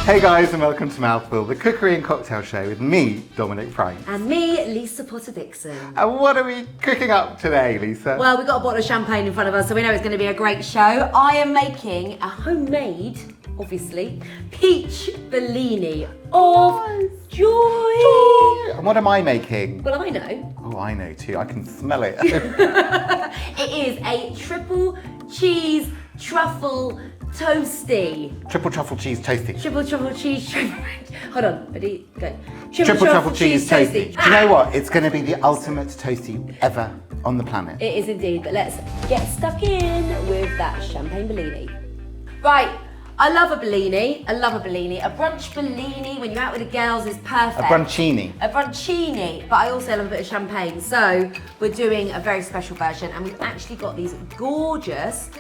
Hey guys, and welcome to MouthFull, the cookery and cocktail show with me, Dominic Price. And me, Lisa Potter-Dixon. And what are we cooking up today, Lisa? Well, we've got a bottle of champagne in front of us, so we know it's going to be a great show. I am making a homemade, obviously, peach Bellini of joy. And what am I making? Well, I know. Oh, I know too. I can smell it. It is a triple cheese truffle toasty. Triple truffle cheese toasty. Triple truffle cheese. Hold on, ready? Go. Triple truffle cheese toasty. Do you know what? It's going to be the ultimate toasty ever on the planet. It is indeed, but let's get stuck in with that champagne Bellini. Right, I love a Bellini. I love a Bellini. A brunch Bellini when you're out with the girls is perfect. A brunchini. A brunchini, but I also love a bit of champagne. So we're doing a very special version, and we've actually got these gorgeous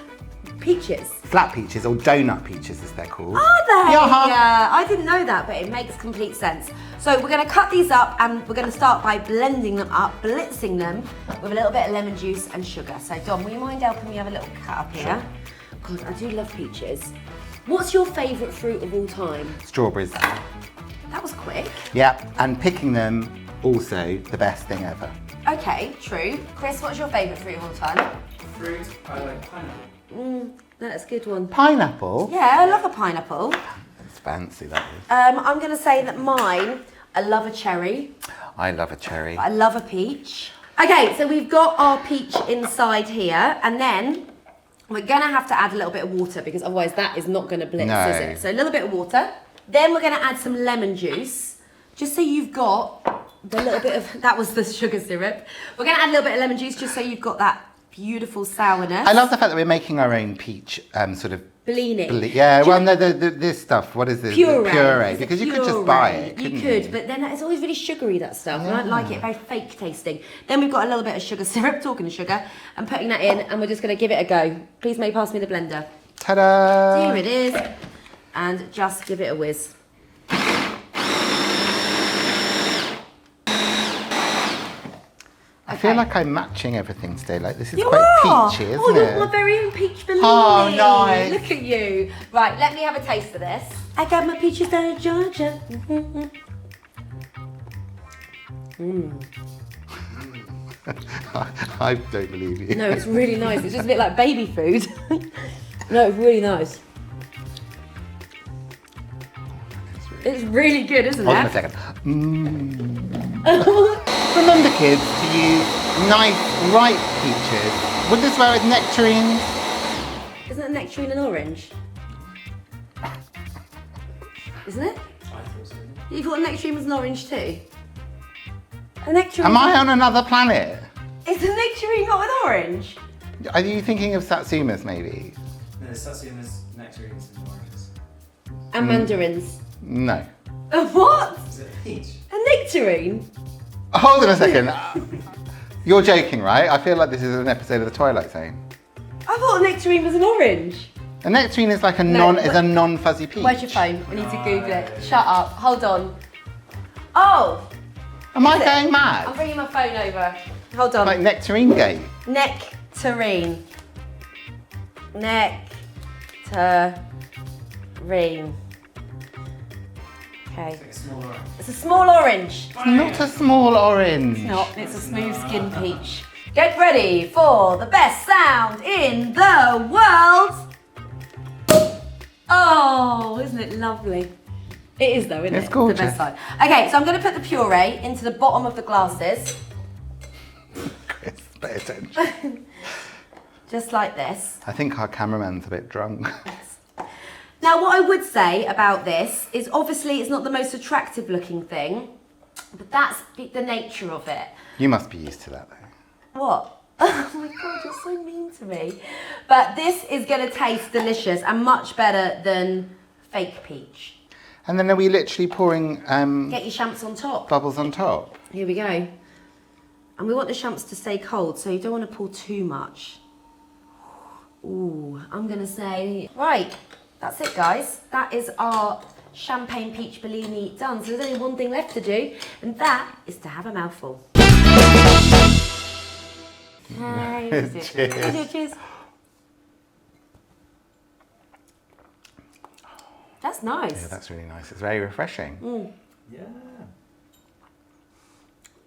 peaches. Flat peaches, or donut peaches as they're called. Are they? Yeah. I didn't know that, but it makes complete sense. So we're going to cut these up, and we're going to start by blending them up, blitzing them with a little bit of lemon juice and sugar. So Dom, will you mind helping me have a little cut up here? Sure. God, I do love peaches. What's your favourite fruit of all time? Strawberries. That was quick. Yeah, and picking them, also the best thing ever. Okay, true. Chris, what's your favourite fruit of all time? Fruit, I like pineapple. That's a good one. Pineapple? Yeah, I love a pineapple. It's fancy, that is. I'm going to say that mine, I love a cherry. I love a cherry. I love a peach. Okay, so we've got our peach inside here, and then we're going to have to add a little bit of water because otherwise that is not going to blitz, No. is it? So a little bit of water. Then we're going to add some lemon juice, just so you've got the little bit of, that was the sugar syrup. We're going to add a little bit of lemon juice just so you've got that beautiful sourness. I love the fact that we're making our own peach sort of... Bellini. Yeah, well, no, this stuff, what is this? Puree. Puree, because you could just buy it, You couldn't could, but then it's always really sugary, that stuff. And I don't like it, very fake tasting. Then we've got a little bit of sugar syrup, talking of sugar, and putting that in, and we're just going to give it a go. Please may pass me the blender. Ta-da! Here it is. And just give it a whiz. I feel like I'm matching everything today. Like, this is You quite are. peachy, isn't Oh, it? you're my very own peach Bellini. Oh, nice. Look at you. Right, let me have a taste of this. I got my peaches down in Georgia. I don't believe you. No, it's really nice. It's just a bit like baby food. No, it's really nice. It's really good, isn't Hold on it? a second. Remember, kids, to use nice, ripe peaches. Would this wear with nectarines? Isn't a nectarine an orange? Isn't it? I thought so. You thought a nectarine was an orange too? A nectarine. Am I on another planet? Is a nectarine not an orange? Are you thinking of satsumas, maybe? No, satsumas, nectarines, and oranges. And mandarins. No. What? Is it a peach? A nectarine? Hold on a second. You're joking, right? I feel like this is an episode of The Twilight Zone. I thought a nectarine was an orange. A nectarine is like a No, non-fuzzy peach. Where's your phone? We need to Google it. Shut up. Hold on. Oh, Am I Is it? going I'm mad? bringing my phone over. Hold on. Like Nectarine Gate. Nectarine. Nectarine. Okay. Like a small orange. It's a small orange. Not a small orange. It's not. It's a smooth skin peach. Get ready for the best sound in the world. Oh, isn't it lovely? It is though, isn't it? It's gorgeous. The best side. Okay, so I'm going to put the puree into the bottom of the glasses. Chris, pay attention. Just like this. I think our cameraman's a bit drunk. Now, what I would say about this is obviously it's not the most attractive looking thing, but that's the nature of it. You must be used to that though. What? Oh my God, you're so mean to me. But this is going to taste delicious and much better than fake peach. And then are we literally pouring Get your champs on top. bubbles on top? Here we go. And we want the champs to stay cold, so you don't want to pour too much. Ooh, I'm going to say, right, that's it guys. That is our champagne peach Bellini done. So there's only one thing left to do, and that is to have a mouthful. Cheers. Cheers. That's nice. Yeah, that's really nice. It's very refreshing. Yeah.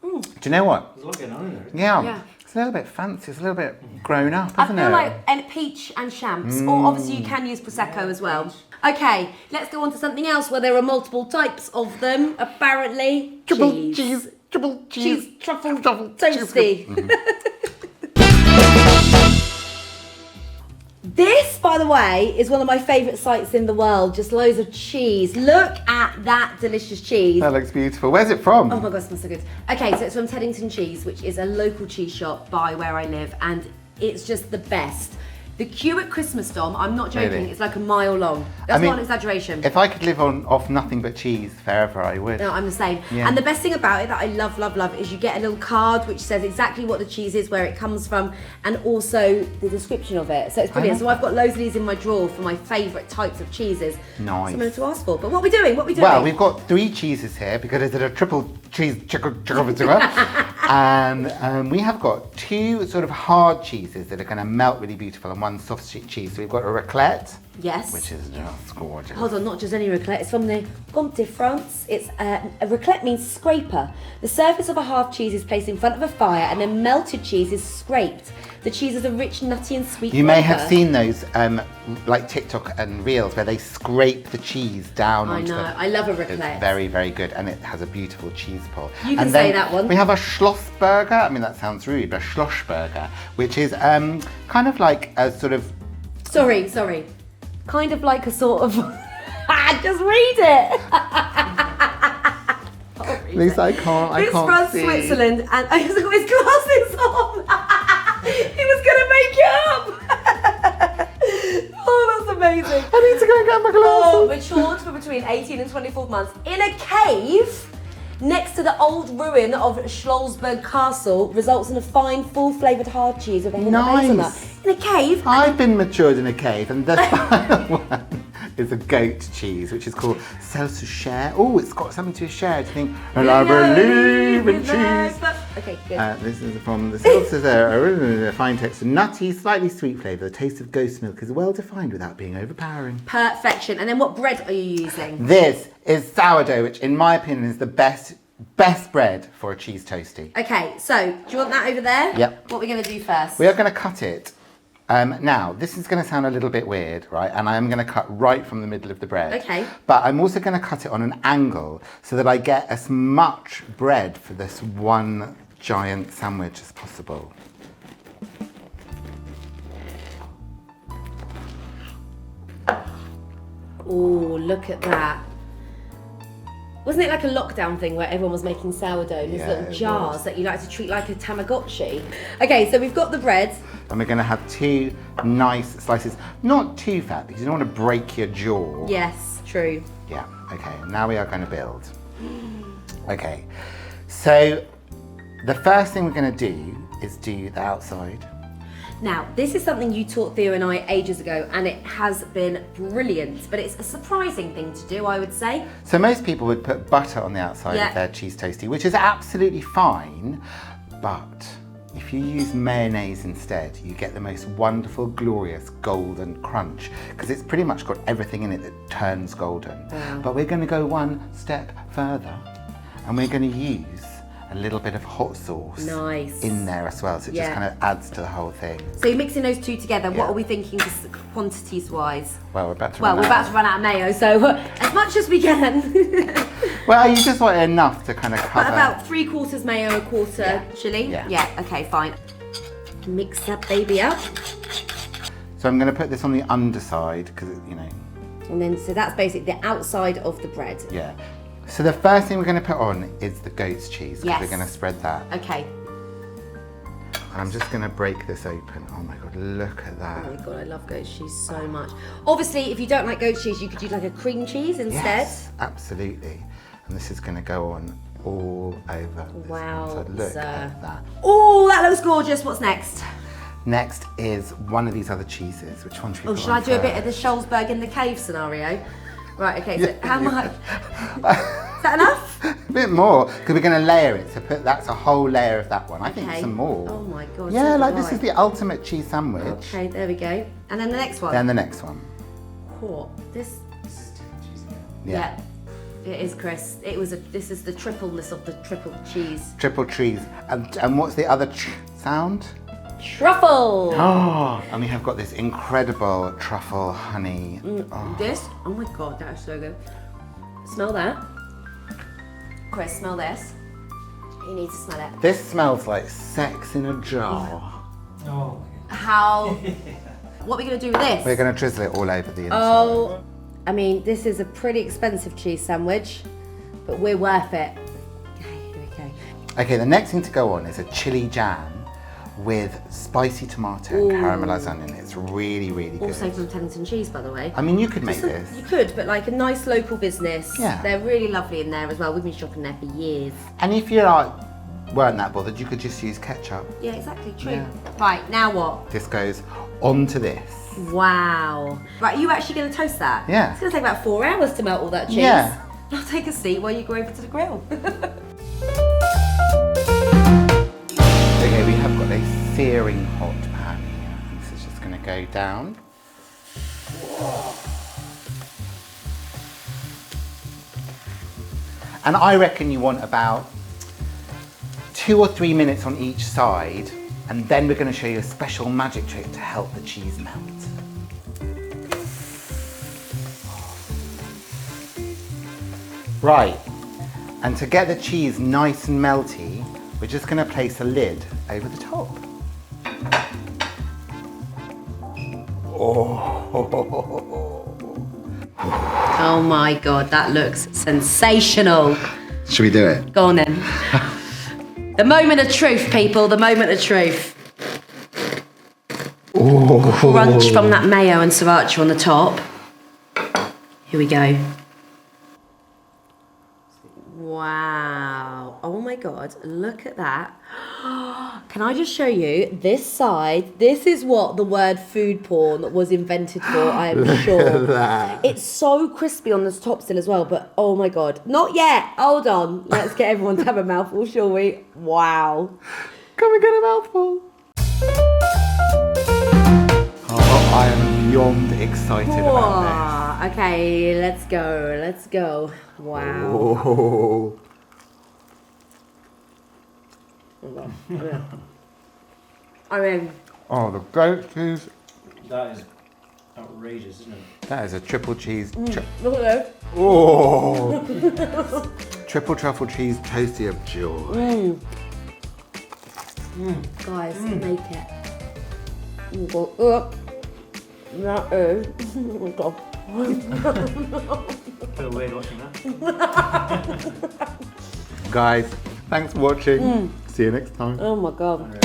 Mm. Do you know what? There's a lot going on in there. Yeah. It's a little bit fancy. It's a little bit grown up, I isn't feel it? like and peach and champs, or obviously you can use Prosecco as well. Okay, let's go on to something else where there are multiple types of them, apparently. Triple cheese. triple cheese, truffle, cheese. toasty. This, by the way, is one of my favourite sights in the world. Just loads of cheese. Look at that delicious cheese. That looks beautiful. Where's it from? Oh my god, it smells so good. Okay, so it's from Teddington Cheese, which is a local cheese shop by where I live, and it's just the best. The queue at Christmas, Dom, I'm not joking, Really? it's like a mile long. That's not an exaggeration. If I could live off nothing but cheese forever, I would. No, I'm the same. Yeah. And the best thing about it that I love, love, love is you get a little card which says exactly what the cheese is, where it comes from, and also the description of it. So it's brilliant. So I've got loads of these in my drawer for my favourite types of cheeses. Nice. Something to ask for. But what are we doing? Well, we've got 3 cheeses here because it's a triple cheese and we have got 2 sort of hard cheeses that are going to melt really beautiful and 1 soft cheese. So we've got a raclette. Yes. Which is just gorgeous. Hold on, not just any raclette, it's from the Comte de France. It's a raclette means scraper. The surface of a half cheese is placed in front of a fire and then melted cheese is scraped. The cheese is a rich, nutty and sweet You may flavour. have seen those like TikTok and Reels where they scrape the cheese down I onto know, the... I love a raclette. It's very, very good, and it has a beautiful cheese pull. You can and say then that one. We have a Schlossburger. I mean, that sounds rude, but a Schlossburger, which is kind of like a sort of... Sorry. Kind of like a sort of... Just read it! At least I can't It's from see. Switzerland, and he's got his glasses on. He was going to make it up. Oh, that's amazing. I need to go and get my Oh, glasses. matured for between 18 and 24 months in a cave next to the old ruin of Schlossberg Castle, results in a fine, full-flavoured hard cheese with a hint of hazelnut. Nice. In a cave. I've been matured in a cave, and the final one is a goat cheese, which is called Seltzer. Oh, it's got something to share. Do you think? And I believe in cheese. Okay, good. This is from the Seltzers. A fine texture, nutty, slightly sweet flavour. The taste of ghost milk is well defined without being overpowering. Perfection. And then what bread are you using? This is sourdough, which in my opinion is the best bread for a cheese toasty. Okay, so do you want that over there? Yep. What are we going to do first? We are going to cut it. Now, this is going to sound a little bit weird, right? And I am going to cut right from the middle of the bread. Okay. But I'm also going to cut it on an angle so that I get as much bread for this one giant sandwich as possible. Oh, look at that. Wasn't it like a lockdown thing where everyone was making sourdough in these Yeah, little it jars was. that you like to treat like a Tamagotchi? Okay, so we've got the bread. And we're going to have 2 nice slices. Not too fat because you don't want to break your jaw. Yes, true. Yeah, okay. Now we are going to build. Okay, so the first thing we're going to do is do the outside. Now, this is something you taught Theo and I ages ago, and it has been brilliant, but it's a surprising thing to do, I would say. So most people would put butter on the outside Yeah. of their cheese toastie, which is absolutely fine, but if you use mayonnaise instead, you get the most wonderful, glorious golden crunch, because it's pretty much got everything in it that turns golden. Wow. But we're going to go one step further, and we're going to use a little bit of hot sauce Nice. in there as well, so it Yeah. just kind of adds to the whole thing. So you're mixing those 2 together. Yeah. What are we thinking just quantities-wise? Well, we're about to Well, run we're out. about to run out of mayo, so as much as we can. Well, you just want enough to kind of cover. About 3/4 mayo, 1/4 chili? Yeah. Okay, fine. Mix that baby up. So I'm going to put this on the underside because, you know, And then, so that's basically the outside of the bread. yeah. So the first thing we're going to put on is the goat's cheese, because Yes. we're going to spread that. Okay. And I'm just going to break this open. Oh my God, look at Oh that. my god, I love goat cheese so much. Obviously, if you don't like goat cheese, you could use like a cream cheese instead. Yes, absolutely. And this is going to go on all over this Wow, one. So look sir. at that. Oh, that looks gorgeous. What's next? Next is one of these other cheeses. Which one should we Oh, put shall I on do a bit of the first? Schlossberg in the cave scenario? Right, okay, so Yeah. how much? Is that enough? A bit more, because we're going to layer it. So that's a whole layer of that one. I think Okay. some more. Oh my god. Yeah, so like do this I. is the ultimate cheese sandwich. Okay, there we go. And then the next one. Then the next one. What? This. This is too much. Yeah. It is, Chris. This is the tripleness of the triple cheese. Triple cheese. And what's the other sound? Truffle! Oh, and we have got this incredible truffle honey. This, oh my God, that is so good. Smell that. Chris, smell this. You need to smell it. This smells like sex in a jar. Oh. How, what are we gonna do with this? We're going to drizzle it all over the inside. Oh, I mean, this is a pretty expensive cheese sandwich, but we're worth it. Okay. Okay, the next thing to go on is a chili jam with spicy tomato and caramelised onion. It's really, really good. Also from Tennyson Cheese, by the way. I mean, you could make this. You could, but like a nice local business. Yeah. They're really lovely in there as well. We've been shopping there for years. And if you weren't that bothered, you could just use ketchup. Yeah, exactly, true. Yeah. Right, now what? This goes onto this. Wow. Right, are you actually going to toast that? Yeah. It's going to take about 4 hours to melt all that cheese. Yeah. I'll take a seat while you go over to the grill. Okay, we have got a searing hot pan here. This is just going to go down. And I reckon you want about 2 or 3 minutes on each side, and then we're going to show you a special magic trick to help the cheese melt. Right, and to get the cheese nice and melty, we're just going to place a lid over the top. Oh my God, that looks sensational. Should we do it? Go on then. The moment of truth, people, the moment of truth. Crunch from that mayo and sriracha on the top. Here we go. Wow. Oh my God, look at that. Can I just show you this side? This is what the word food porn was invented for, I am sure. It's so crispy on the top still as well, but oh my God. Not yet. Hold on. Let's get everyone to have a mouthful, shall we? Wow. Come and get a mouthful. Oh, I am beyond excited about Whoa. Okay, let's go. Let's go. Wow. Oh. I mean, Oh, the goat cheese. That is outrageous, isn't it? That is a triple cheese. look at this. Oh. Triple truffle cheese toasty of joy. Guys, make it. Go up. That is. Oh my God. Feel weird watching that. Guys, thanks for watching. See you next time. Oh my God.